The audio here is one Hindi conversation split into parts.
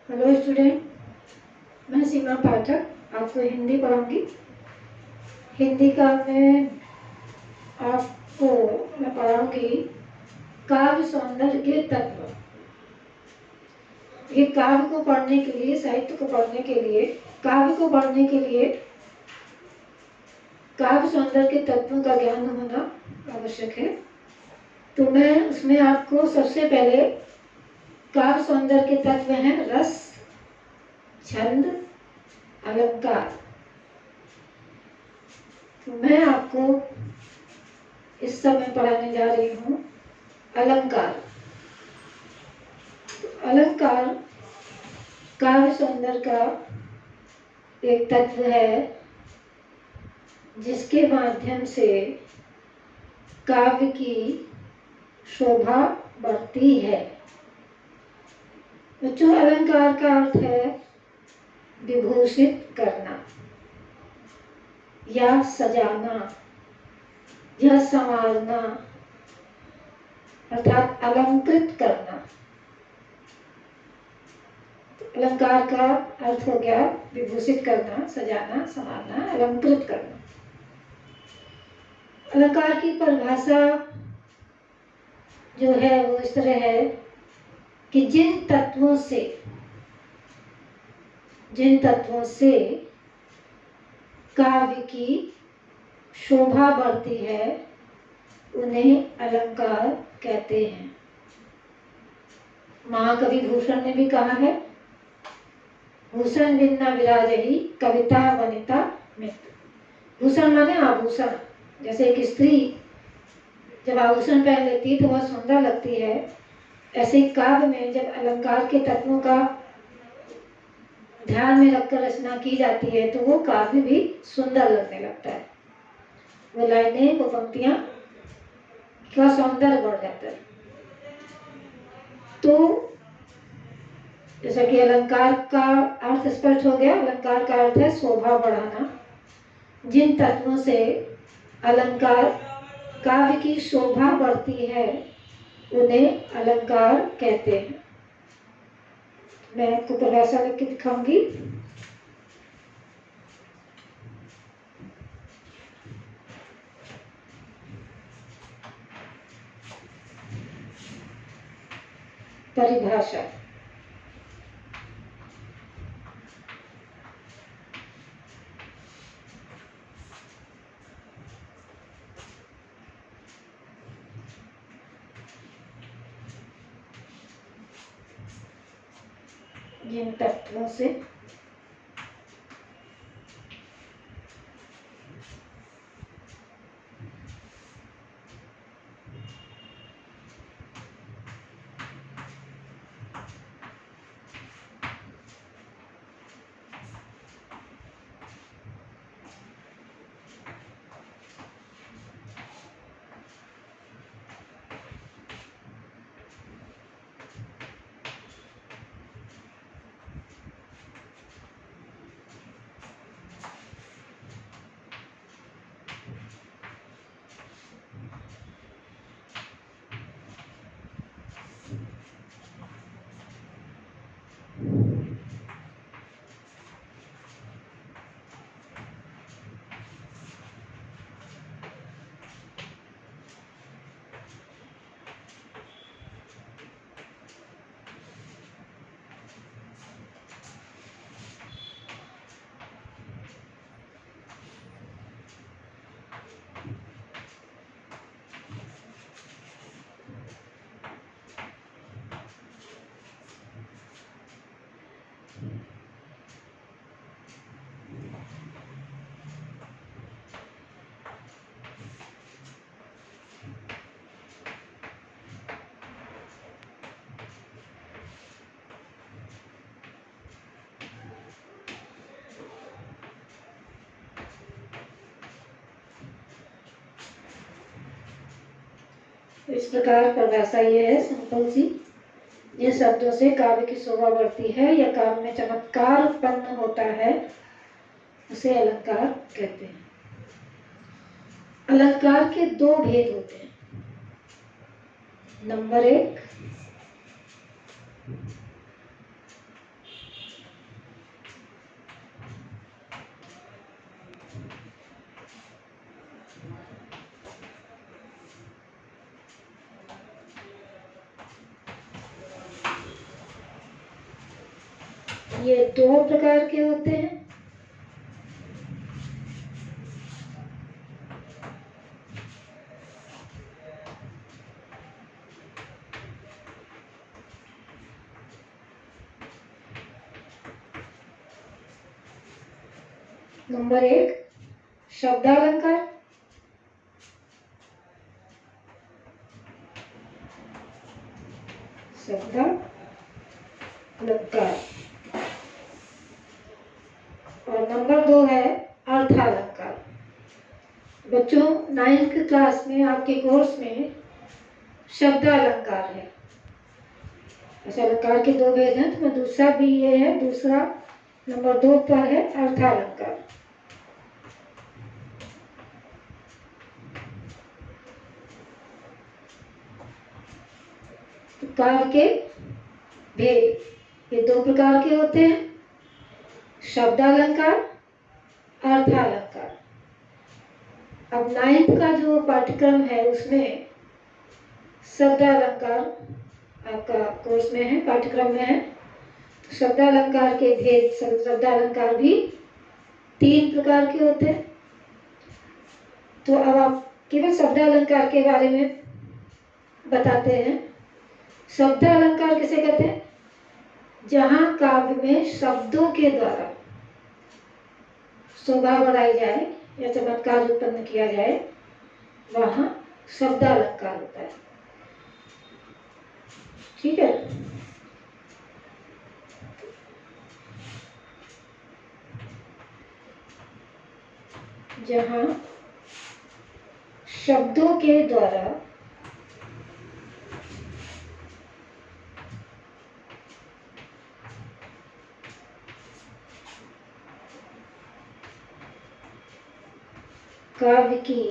हेलो स्टूडेंट, मैं सीमा पाठक आपको हिंदी पढ़ाऊंगी। हिंदी का मैं पढ़ाऊंगी काव्य सौंदर्य के तत्व। ये काव्य को पढ़ने के लिए, साहित्य को पढ़ने के लिए, काव्य को पढ़ने के लिए काव्य सौंदर्य के तत्वों का ज्ञान होना आवश्यक है। तो मैं उसमें आपको सबसे पहले काव्य सौंदर्य के तत्व हैं रस, छंद, अलंकार। तो मैं आपको इस समय पढ़ाने जा रही हूँ अलंकार। अलंकार काव्य सौंदर्य का एक तत्व है जिसके माध्यम से काव्य की शोभा बढ़ती है। बच्चों, अलंकार का अर्थ है विभूषित करना या सजाना या संवारना, अर्थात अलंकृत करना। अलंकार का अर्थ हो गया विभूषित करना, सजाना, संवारना, अलंकृत करना। अलंकार की परिभाषा जो है वो इस तरह है कि जिन तत्वों से काव्य की शोभा बढ़ती है उन्हें अलंकार कहते हैं। महाकवि भूषण ने भी कहा है, भूषण बिन्ना विराजहि कविता वनिता मित्र। भूषण माने आभूषण। जैसे एक स्त्री जब आभूषण पहन लेती है तो वह सुंदर लगती है, ऐसे ही काव्य में जब अलंकार के तत्वों का ध्यान में रखकर रचना की जाती है तो वो काव्य भी सुंदर लगने लगता है। वो लाइनें, वो पंक्तियां का सौंदर्य बढ़ जाता है। तो जैसा कि अलंकार का अर्थ स्पष्ट हो गया। अलंकार का अर्थ है शोभा बढ़ाना। जिन तत्वों से अलंकार काव्य की शोभा बढ़ती है उन्हें अलंकार कहते हैं। मैं आपको परिभाषा लिख के दिखाऊंगी। परिभाषा जिन तत्वों से इस प्रकार परिभाषा ये है सिंपल सी। जिन शब्दों से काव्य की शोभा बढ़ती है या काव्य में चमत्कार उत्पन्न होता है उसे अलंकार कहते हैं। अलंकार के दो भेद होते हैं। नंबर 1, ये दो प्रकार के होते हैं। नंबर 1 शब्दालंकार, शब्दालंकार, और नंबर 2 है अर्थालंकार। बच्चों 9th क्लास में आपके कोर्स में शब्दालंकार है। ऐसे अलंकार के दो भेद हैं, तो दूसरा भी ये है, दूसरा नंबर 2 पर है अर्थालंकार। काव्य के भेद ये दो प्रकार के होते हैं, शब्दालंकार, अर्थालंकार। अब 9th का जो पाठ्यक्रम है उसमें शब्दालंकार आपका कोर्स में है, पाठ्यक्रम में है। शब्दालंकार के भेद, शब्दालंकार भी 3 प्रकार के होते हैं। तो अब आप केवल शब्दालंकार के बारे में बताते हैं। शब्दालंकार किसे कहते हैं? जहां काव्य में शब्दों के द्वारा शोभा बढ़ाई जाए या चमत्कार उत्पन्न किया जाए, वहां शब्दालंकार होता है। ठीक है। जहां शब्दों के द्वारा काव्य की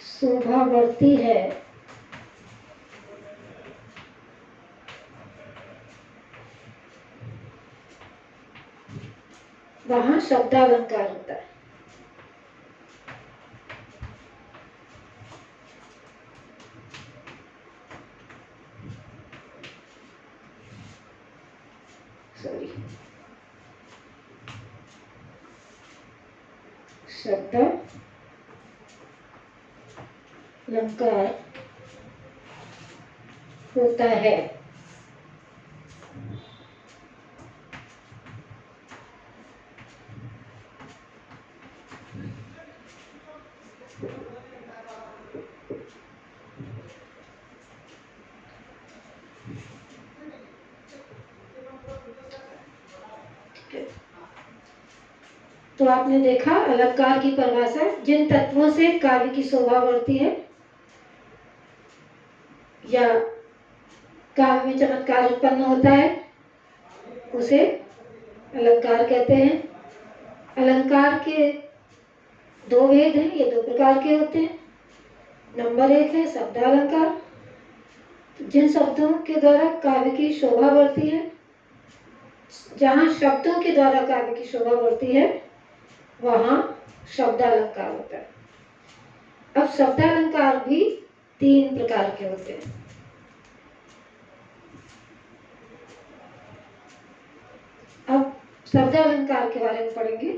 शोभा बढ़ती है, वहां शब्दालंकार होता है। सॉरी, शब्दालंकार होता है। तो आपने देखा अलंकार की परिभाषा, जिन तत्वों से काव्य की शोभा बढ़ती है या काव्य में चमत्कार उत्पन्न होता है, उसे अलंकार कहते हैं। अलंकार के दो भेद हैं, ये दो प्रकार के होते हैं। नंबर 1 है शब्दालंकार, जिन शब्दों के द्वारा काव्य की शोभा बढ़ती है, जहां शब्दों के द्वारा काव्य की शोभा बढ़ती है, वहां शब्दालंकार होता है। अब शब्दालंकार भी 3 प्रकार के होते हैं। अब शब्दालंकार के बारे में पढ़ेंगे।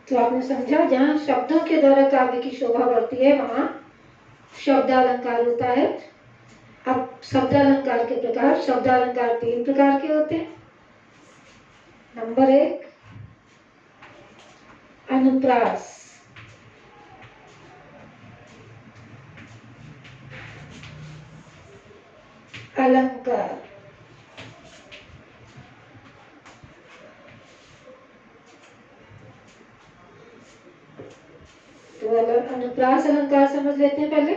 तो आपने समझा, जहां शब्दों के द्वारा काव्य की शोभा बढ़ती है, वहां शब्दालंकार होता है। अब शब्दालंकार के प्रकार, शब्दालंकार 3 प्रकार के होते हैं। नंबर 1 अनुप्रास, अलंकार। तो अनुप्रास अलंकार समझ लेते हैं पहले,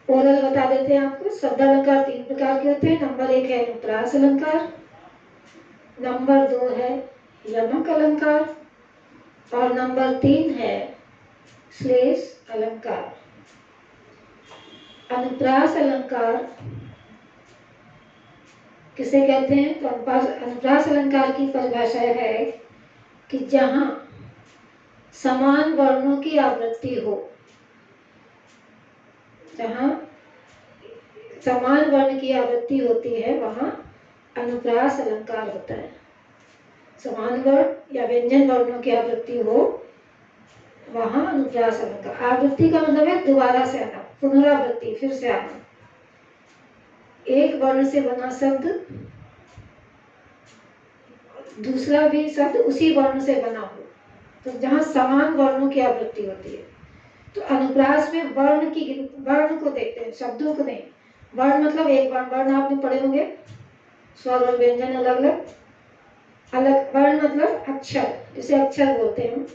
ओरल बता देते हैं आपको। शब्दालंकार 3 प्रकार के होते हैं। नंबर 1 है अनुप्रास अलंकार, नंबर 2 है यमक अलंकार, और नंबर 3 है श्लेष अलंकार। अनुप्रास अलंकार किसे कहते हैं? तो अनुप्रास अलंकार की परिभाषा है कि जहां समान वर्णों की आवृत्ति हो, जहां समान वर्ण की आवृत्ति होती है वहां अनुप्रास अलंकार होता है। समान वर्ण या व्यंजन वर्णों की आवृत्ति हो वहां अनुप्रास अलंकार। आवृत्ति का मतलब है दोबारा से आना, पुनरावृत्ति, फिर से आना। एक वर्ण से बना शब्द दूसरा भी शब्द उसी वर्ण से बना हो, तो जहां समान वर्णों की आवृत्ति होती है। तो अनुप्रास में वर्ण को देखते हैं, शब्दों को नहीं। वर्ण मतलब एक वर्ण आपने पढ़े होंगे, स्वर और व्यंजन अलग अलग। अलग वर्ण मतलब अक्षर, जिसे अक्षर बोलते हैं।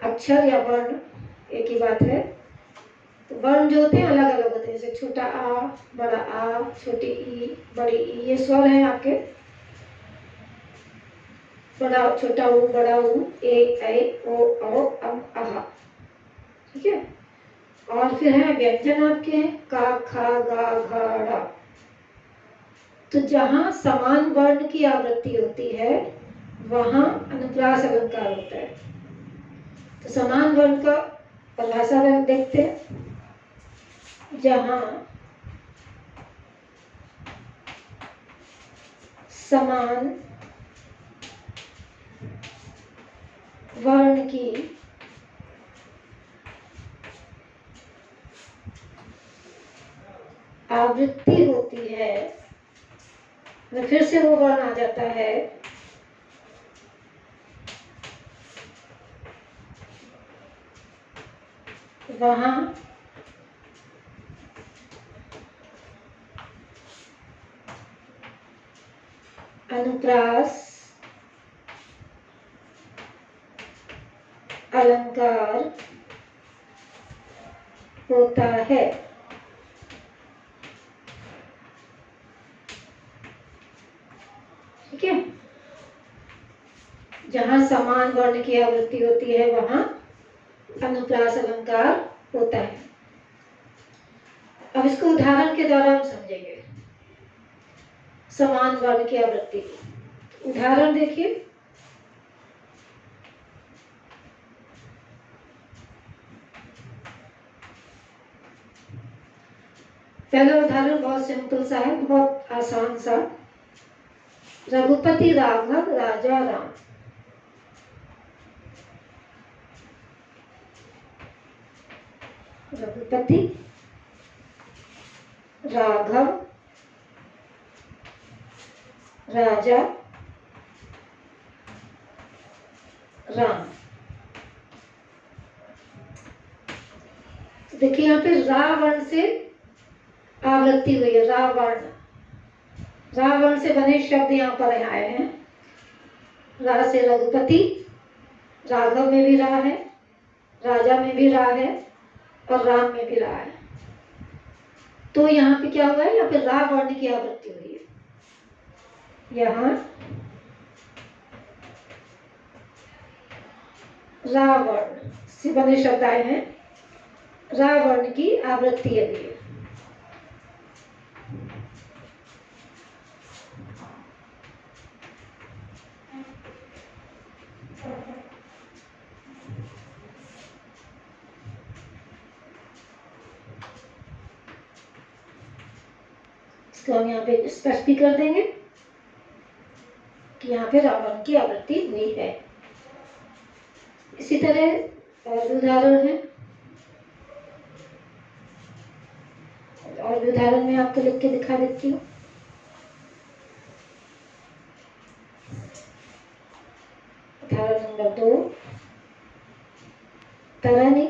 अक्षर या वर्ण एक ही बात है। तो वर्ण जो होते हैं अलग अलग होते हैं, जैसे छोटा आ, बड़ा आ, छोटी ई, बड़ी ई, ये स्वर हैं आपके। बड़ा छोटा ऊ, बड़ा ऊ, ए, ऐ, ओ, औ, अम, अहा। ठीक है। और फिर है व्यंजन आपके का, खा, गा, घा, ड़ा। तो जहां समान वर्ण की आवृत्ति होती है वहां अनुप्रास अलंकार होता है। तो समान वर्ण का परिभाषा देखते हैं। जहां समान वर्ण की आवृत्ति होती है, फिर से वो वर्ण आ जाता है, वहां अनुप्रास अलंकार होता है। ठीक है। जहां समान वर्ण की आवृत्ति होती है वहां अनुप्रास अलंकार होता है। अब इसको उदाहरण के द्वारा हम समझेंगे, समान वर्ण की आवृत्ति। उदाहरण देखिए, पहला उदाहरण बहुत सिंपल सा है, बहुत आसान सा। रघुपति राघव राजा राम। रघुपति राघव राजा राम। देखिए यहाँ पे रा वर्ण से आवृत्ति हुई है। रावण, रावण से बने शब्द यहाँ पर आए हैं। रा से रघुपति, राघव में भी रा है, राजा में भी रा है और राम में भी रा है। तो यहाँ पे क्या हुआ है? यहाँ पे रा वर्ण की आवृत्ति हुई है। यहाँ रा वर्ण से बने शब्द आए हैं, रा वर्ण की आवृत्ति है। इसको हम यहाँ पे स्पष्ट भी कर देंगे कि यहाँ पे रावण की आवृत्ति हुई है। इसी तरह और उदाहरण है, और उदाहरण में आपको लिख के दिखा देती हूँ। उदाहरण नंबर 2, तरनी,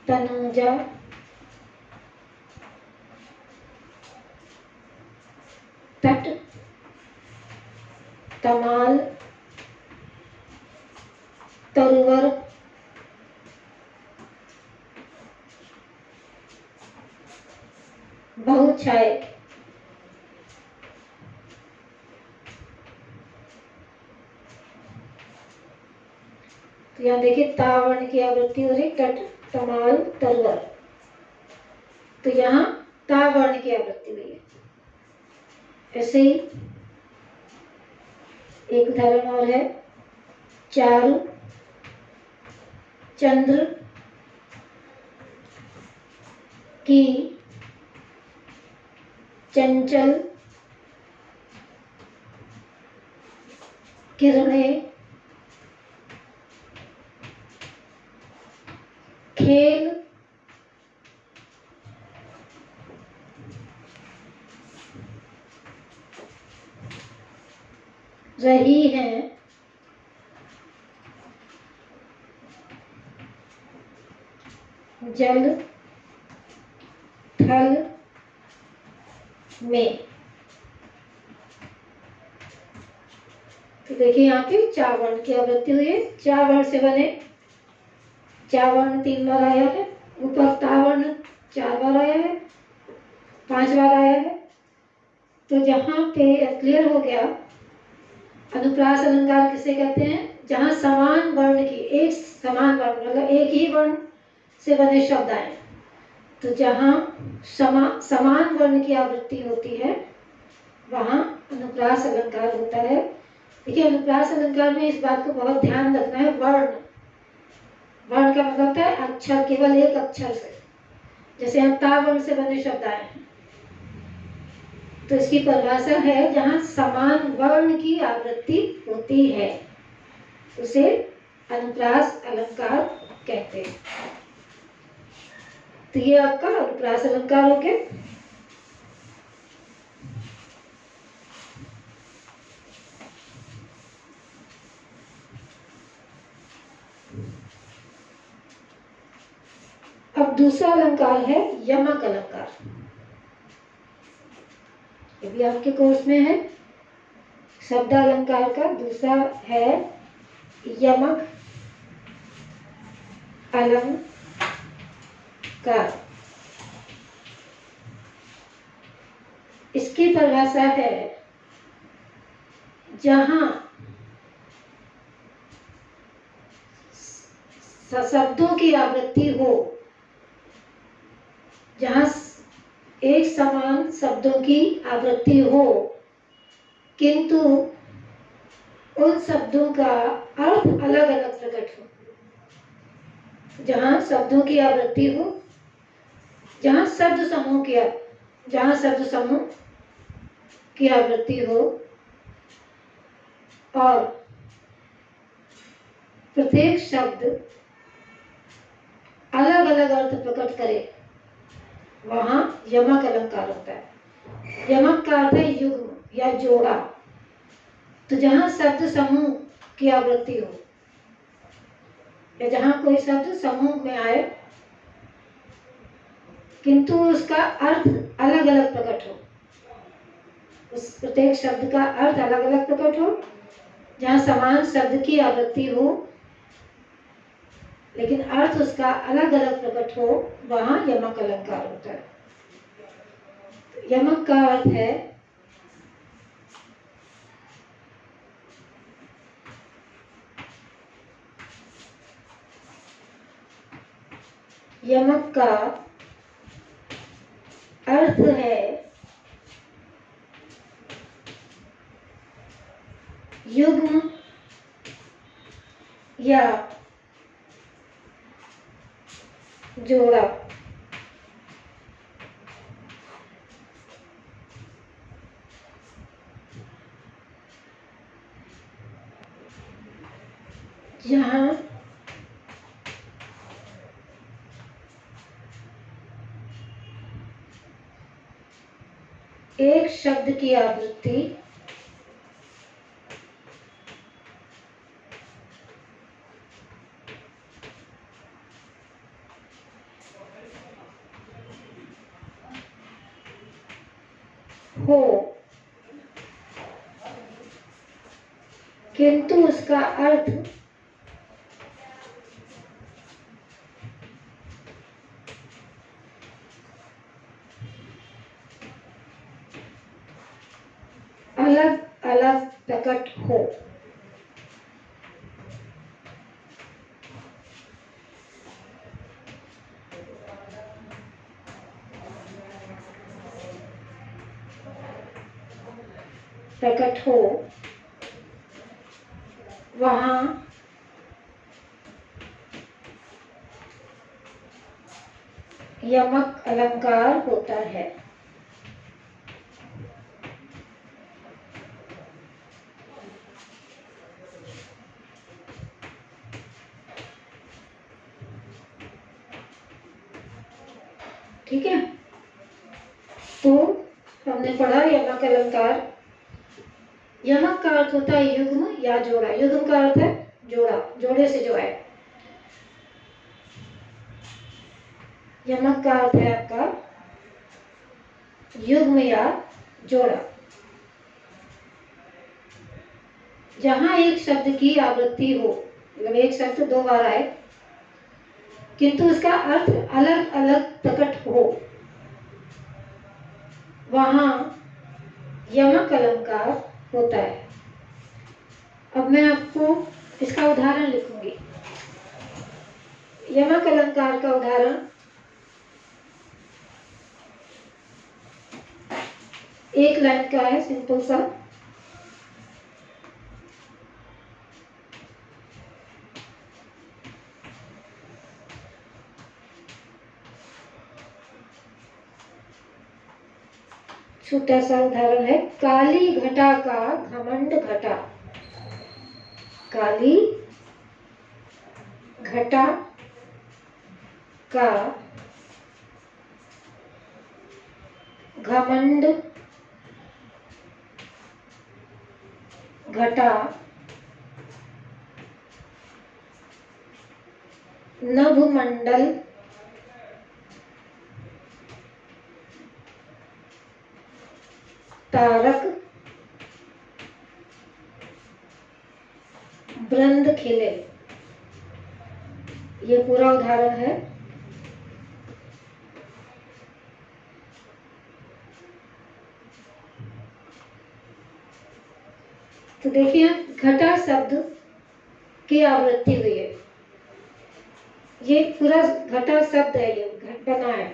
तनुजा, तट, तमाल, तरुवर, बहुछाय। तो यहाँ देखिए तावर्ण की आवृत्ति हो रही, तट, तमाल, तरुवर। तो यहाँ ता वर्ण की आवृत्ति हुई है। ऐसे ही एक उदाहरण और है, चारु चंद्र की चंचल किरणें खेल रही हैं जल थल में। तो देखिए यहाँ पे चार वर्ण की आवृत्ति हुई है। चार वर्ण से बने, चार वर्ण 3 बार आया है, ऊपर ता वर्ण 4 बार आया है, 5 बार आया है। तो जहाँ पे क्लियर हो गया, अनुप्रास अलंकार किसे कहते हैं? जहाँ समान वर्ण की, एक समान वर्ण मतलब एक ही वर्ण से बने शब्द आए। तो जहाँ समान वर्ण की आवृत्ति होती है वहाँ अनुप्रास अलंकार होता है। देखिए, अनुप्रास अलंकार में इस बात को बहुत ध्यान रखना है, वर्ण वर्ण का मतलब होता है अक्षर, केवल एक अक्षर से। जैसे हम ता वर्ण से बने शब्द आए हैं, तो इसकी परिभाषा है जहाँ समान वर्ण की आवृत्ति होती है उसे अनुप्रास अलंकार कहते हैं। तो ये आपका अनुप्रास अलंकार हो गया। अब दूसरा अलंकार है यमक अलंकार। ये भी आपके कोर्स में है। शब्द अलंकार का दूसरा है यमक अलंकार। इसकी परिभाषा है जहां शब्दों की आवृत्ति हो, जहां एक समान शब्दों की आवृत्ति हो, किंतु उन शब्दों का अर्थ अलग अलग प्रकट हो। जहां शब्दों की आवृत्ति हो, जहां शब्द समूह की आवृत्ति हो और प्रत्येक शब्द अलग अलग अर्थ प्रकट करे, वहां यमक अलंकार होता है। यमक का अर्थ है युग्म या जोड़ा। तो जहां शब्द समूह की आवृत्ति हो या जहां कोई शब्द समूह में आए किंतु उसका अर्थ अलग अलग प्रकट हो, उस प्रत्येक शब्द का अर्थ अलग अलग प्रकट हो, जहां समान शब्द की आवृत्ति हो लेकिन अर्थ उसका अलग अलग प्रकट हो, वहां यमक अलंकार होता है। यमक का अर्थ है यमक का अर्थ है युग्म या जोड़ा। जहां एक शब्द की आवृत्ति हो किंतु उसका अर्थ अलग अलग प्रकट हो। प्रकट हो वहाँ यमक अलंकार होता है। ठीक है, तो हमने पढ़ा यमक अलंकार। यमक का अर्थ होता है युग्म या जोड़ा। युग्म का अर्थ है जोड़ा, जोड़े से जो है। यमक का अर्थ है आपका युग्म या जोड़ा। जहां एक शब्द की आवृत्ति हो, मतलब एक शब्द दो बार आए किंतु उसका अर्थ अलग अलग प्रकट हो, वहां यमक अलंकार होता है। अब मैं आपको इसका उदाहरण लिखूंगी। यमक अलंकार का उदाहरण एक लाइन का है, सिंपल सा। छोटा सा उदाहरण है, काली घटा का घमंड घटा। काली घटा का घमंड घटा नभमंडल तारक वृंद खिले। ये पूरा उदाहरण है। तो देखिए, घटा शब्द की आवृत्ति हुई है। ये पूरा घटा शब्द है, ये घट बना है।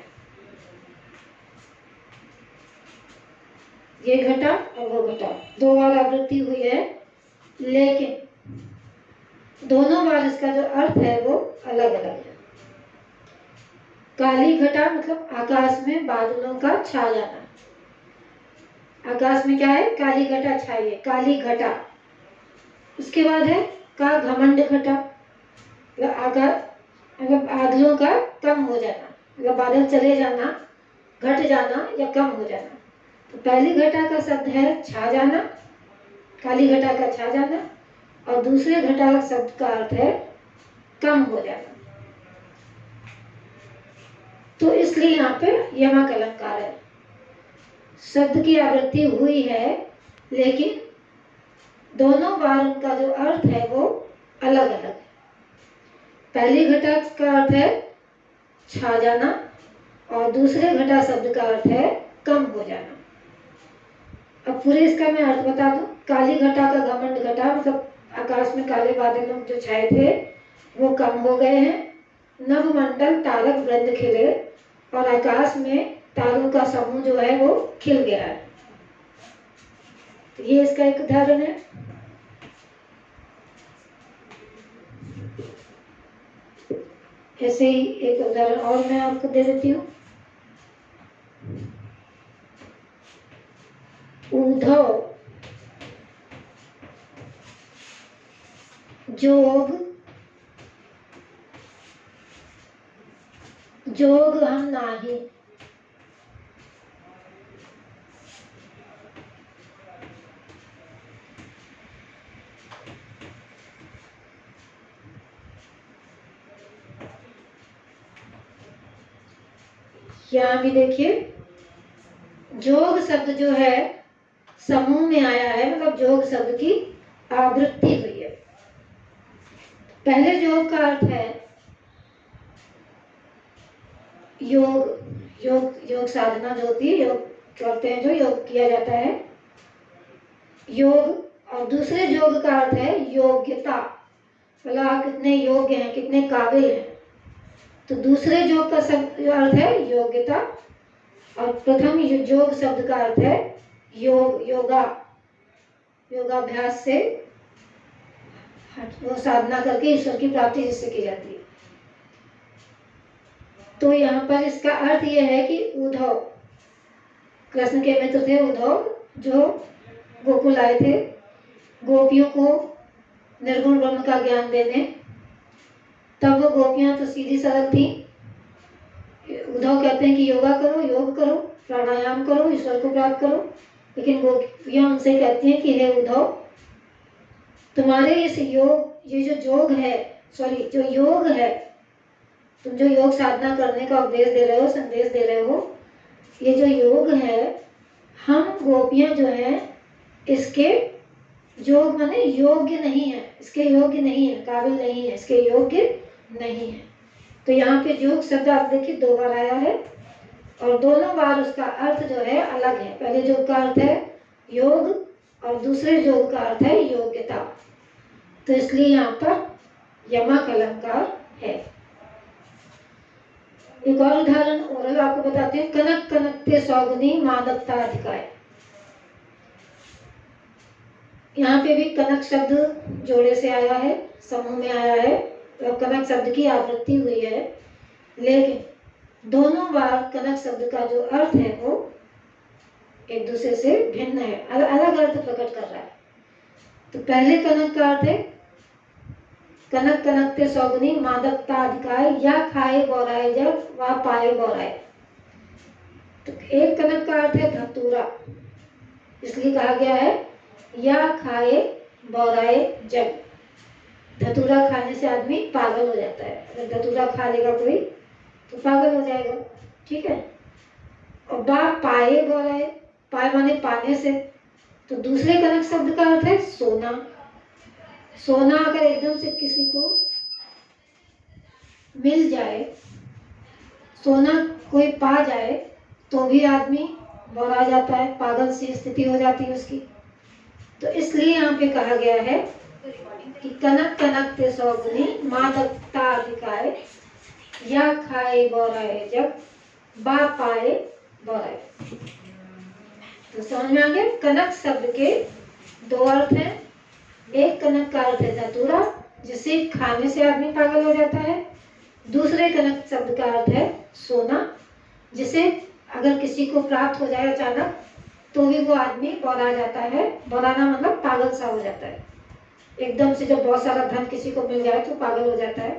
ये घटा और वो घटा, दो बार आवृत्ति हुई है, लेकिन दोनों बार इसका जो अर्थ है वो अलग अलग है। काली घटा मतलब आकाश में बादलों का छा जाना। आकाश में क्या है? काली घटा छाई है, काली घटा। उसके बाद है का घमंड घटा, मतलब आकाश मतलब बादलों का कम हो जाना, मतलब बादल चले जाना, घट जाना या कम हो जाना। तो पहली घटा का शब्द है छा जाना, काली घटा का छा जाना, और दूसरे घटा का शब्द का अर्थ है कम हो जाना। तो इसलिए यहाँ पे यमक अलंकार है। शब्द की आवृत्ति हुई है, लेकिन दोनों बार उनका जो अर्थ है वो अलग अलग है। पहली घटा का अर्थ है छा जाना और दूसरे घटा शब्द का अर्थ है कम हो जाना। अब पूरे इसका मैं अर्थ बता दूं। काली घटा का घमंड घटा मतलब आकाश में काले बादलों जो छाए थे वो कम हो गए हैं। नभमंडल तारक वृंद खिले, और आकाश में तारों का समूह जो है वो खिल गया है। तो ये इसका एक उदाहरण है। ऐसे ही एक उदाहरण और मैं आपको दे देती हूँ। उद्धव जोग जोग हम नाही। यहाँ भी देखिए, जोग शब्द जो है समूह में आया है, मतलब जोग शब्द की आवृत्ति हुई है। पहले जोग का अर्थ है योग। योग साधना जो होती है, योग करते हैं, जो योग किया जाता है, योग। और दूसरे जोग का अर्थ है योग्यता, मतलब आप कितने योग्य हैं, कितने काबिल हैं। तो दूसरे जोग का शब्द अर्थ है योग्यता, और प्रथम जोग शब्द का अर्थ है योग, योगा। योगाभ्यास से वो साधना करके ईश्वर की प्राप्ति जिससे की जाती है। तो यहाँ पर इसका अर्थ यह है कि उद्धव, कृष्ण के मित्र थे उद्धव, जो गोकुल आए थे गोपियों को निर्गुण ब्रह्म का ज्ञान देने। तब वो गोपियां तो सीधी सरल थी। उद्धव कहते हैं कि योगा करो, योग करो, प्राणायाम करो, ईश्वर को प्राप्त करो। लेकिन गोपियां उनसे कहती हैं कि हे उद्धव, तुम्हारे इस योग, ये जो योग है, जो योग है, तुम जो योग साधना करने का उपदेश दे रहे हो, संदेश दे रहे हो, ये जो योग है, हम गोपियां जो है इसके योग माने योग्य नहीं है, इसके योग्य नहीं है, काबिल नहीं है, इसके योग्य नहीं है। तो यहाँ पे योग शब्द आप देखिए 2 बार आया है और दोनों बार उसका अर्थ जो है अलग है। पहले योग का अर्थ है योग और दूसरे योग का अर्थ है योग्यता। तो इसलिए यहाँ पर यमक अलंकार है। एक और उदाहरण और आपको बताते हैं। कनक कनकते सौगुनी मादकता अधिकाय। यहाँ पे भी कनक शब्द जोड़े से आया है, समूह में आया है और कनक शब्द की आवृत्ति हुई है, लेकिन दोनों बार कनक शब्द का जो अर्थ है वो एक दूसरे से भिन्न है, अलग अर्थ प्रकट कर रहा है। तो पहले कनक का अर्थ है कनक कनकते सौगुनी मादकता अधिकाय, या खाए गौराए जब व पाए गौराए। तो एक कनक का अर्थ है धतूरा, इसलिए कहा गया है या खाए बौराए जब। धतूरा खाने से आदमी पागल हो जाता है। अगर धतूरा खा लेगा कोई तो पागल हो जाएगा, ठीक है। और बा पाए बौराए, पाए माने पाने से। तो दूसरे कनक शब्द का अर्थ है सोना। सोना अगर एकदम से किसी को मिल जाए, सोना कोई पा जाए तो भी आदमी बौरा जाता है, पागल सी स्थिति हो जाती है उसकी। तो इसलिए यहाँ पे कहा गया है कि कनक कनकते सौगुनी मादकता अधिकाय, या खाए बौराए जब बा पाए बौराए। तो समझ में आ गया। कनक शब्द के 2 अर्थ हैं। एक कनक का अर्थ है धतूरा, जिसे खाने से आदमी पागल हो जाता है। दूसरे कनक शब्द का अर्थ है सोना, जिसे अगर किसी को प्राप्त हो जाए अचानक तो भी वो आदमी बौरा जाता है। बौराना मतलब पागल सा हो जाता है। एकदम से जब बहुत सारा धन किसी को मिल जाए तो पागल हो जाता है।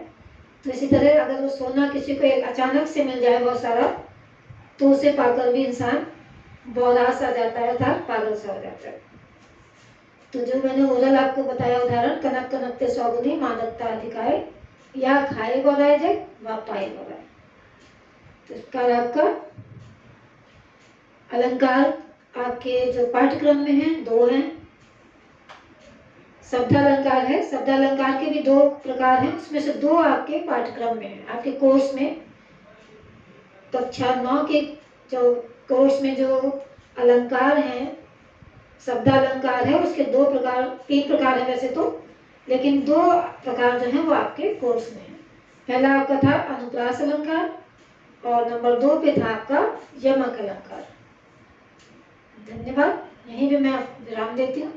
तो इसी तरह अगर वो सोना किसी को एक अचानक से मिल जाए बहुत सारा, तो उसे पाकर भी इंसान बौरा सा जाता है, अर्थात पागल सा हो जाता है। तो जो मैंने ओरल आपको बताया उदाहरण, कनक कनकते सौगुनी मादकता अधिकाय, या खाए बौराए जब व पाए बौराए। तो इसका आपका अलंकार आपके जो पाठ्यक्रम में है 2 हैं। शब्दालंकार है, शब्दालंकार के भी 2 प्रकार हैं, उसमें से 2 आपके पाठ्यक्रम में है। आपके कोर्स में कक्षा 9 के जो कोर्स में जो अलंकार हैं, शब्दालंकार है, उसके 2 प्रकार 3 प्रकार है वैसे तो, लेकिन 2 प्रकार जो है वो आपके कोर्स में है। पहला आपका था अनुप्रास अलंकार और नंबर 2 पे था आपका यमक अलंकार। धन्यवाद। यहीं पे मैं विराम देती हूँ।